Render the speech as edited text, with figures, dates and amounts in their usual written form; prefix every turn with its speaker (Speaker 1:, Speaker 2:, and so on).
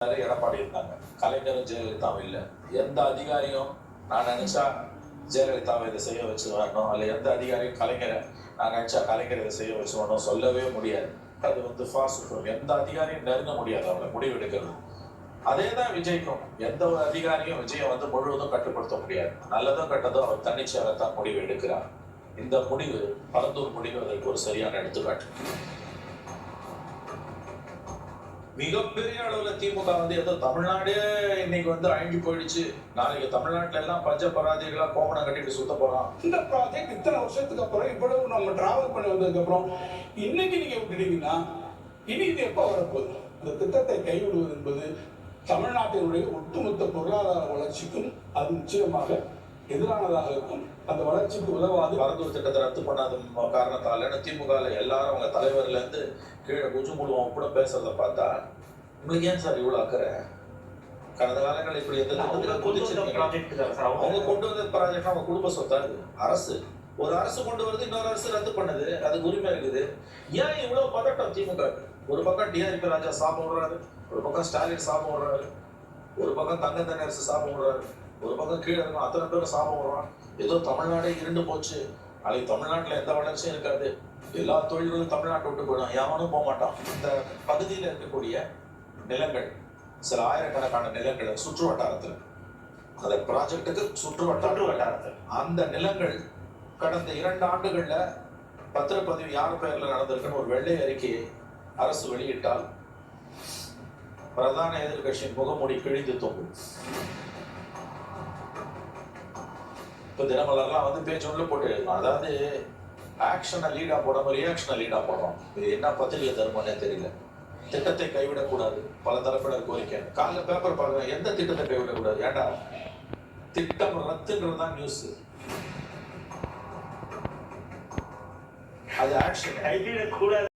Speaker 1: எடப்பாடி இருந்தாங்க. கலைஞரும் ஜெயலலிதாவும் இல்லை. எந்த அதிகாரியும் நான் நினைச்சா ஜெயலலிதாவை இதை செய்ய வச்சு வரணும், அல்ல எந்த அதிகாரியும் கலைஞரை நான் நினைச்சா கலைஞரை இதை செய்ய வச்சு வரணும் சொல்லவே முடியாது. அது ஃபாஸ்ட். எந்த அதிகாரியும் நெருங்க முடியாது அவங்களை முடிவு எடுக்கிறது. அதே தான் விஜய்க்கும். எந்த ஒரு அதிகாரியும் விஜயை முழுவதும் கட்டுப்படுத்த முடியாது. நல்லதும் கெட்டதும் அவர் தன்னிச்சையாக தான் முடிவு எடுக்கிறார். இந்த முடிவு பரந்தூர் முடிவு அதற்கு ஒரு சரியான எடுத்துக்காட்டு. மிகப்பெரிய அளவுல திமுக ஏதோ தமிழ்நாடே இன்னைக்கு அழிஞ்சு போயிடுச்சு, நாளைக்கு தமிழ்நாட்டுல எல்லாம் பஞ்ச பராதிகளா கோமணம் கட்டிட்டு சுத்த போறோம்.
Speaker 2: இந்த ப்ராஜெக்ட் இத்தனை வருஷத்துக்கு அப்புறம் இவ்வளவு நம்ம டிராவல் பண்ணி வந்ததுக்கு அப்புறம் இன்னைக்கு நீங்க விட்டுட்டீங்கன்னா இனி இது எப்ப வரப்போகுது? அந்த திட்டத்தை கைவிடுவது என்பது தமிழ்நாட்டினுடைய ஒட்டுமொத்த பொருளாதார வளர்ச்சிக்கும் அது நிச்சயமாக எதிரானதாக இருக்கும். அந்த வளர்ச்சிக்கு உதவாது.
Speaker 1: பரந்தூர் திட்டத்தை ரத்து பண்ணாத காரணத்தால திமுக எல்லாரும் அவங்க தலைவர்ல இருந்து கீழே குஜு முழுவதும் கூட பேசுறத பார்த்தா உங்களுக்கு ஏன் சார் இவ்வளவு அக்கறை? கடந்த காலங்கள் இப்படி அவங்க கொண்டு வந்த ப்ராஜெக்ட் அவங்க குடும்ப சொத்தா இருக்கு. அரசு ஒரு அரசு கொண்டு வருது, இன்னொரு அரசு ரத்து பண்ணுது, அதுக்கு உரிமை இருக்குது. ஏன் இவ்வளவு பதட்டம் திமுக? ஒரு பக்கம் டிஆர்பி ராஜா சாபம் விடுறாரு, ஒரு பக்கம் ஸ்டாலின் சாபம் விடுறாரு, ஒரு பக்கம் தங்க தண்ணரசு சாபம் விடுறாரு, ஒரு பக்கம் கீழே இருக்கும் அத்தனை பேரும் சாபம் விடுறான். ஏதோ தமிழ்நாடே இருண்டு போச்சு, நாளைக்கு தமிழ்நாட்டுல எந்த வளர்ச்சியும் இருக்காது, எல்லா தொழில்களும் தமிழ்நாட்டை விட்டு போயிடும், எவனும் போக மாட்டான். இந்த பகுதியில் இருக்கக்கூடிய நிலங்கள், சில ஆயிரக்கணக்கான நிலங்கள் சுற்று வட்டாரத்தில், அந்த ப்ராஜெக்டுக்கு சுற்று வட்டாரத்தில் அந்த நிலங்கள் கடந்த 2 ஆண்டுகள்ல பத்திரப்பதிவு யார் பெயர்ல நடந்திருக்குன்னு ஒரு வெள்ளை அறிக்கையை அரசு வெளியிட்டால் பிரதான எதிர்கட்சியின் முகமூடி கிழிந்து தொங்கும். இப்போ தினமலர்லாம் பேச்சு ஒன்று போட்டு எழுதணும். அதாவது ஆக்ஷனை லீடா போடாம ரியாக்ஷனை லீடா போடுறோம். இது என்ன பத்திரிகை தருமானே தெரியல. திட்டத்தை கைவிடக்கூடாது, பல தரப்பினர் கோரிக்கை. காலைல பேப்பர் பார்க்குறேன், எந்த திட்டத்தை கைவிடக்கூடாது? ஏண்டா திட்டம் ரத்துன்றது தான் நியூஸ். அது ஆக்ஷன் கைவிடக்கூடாது.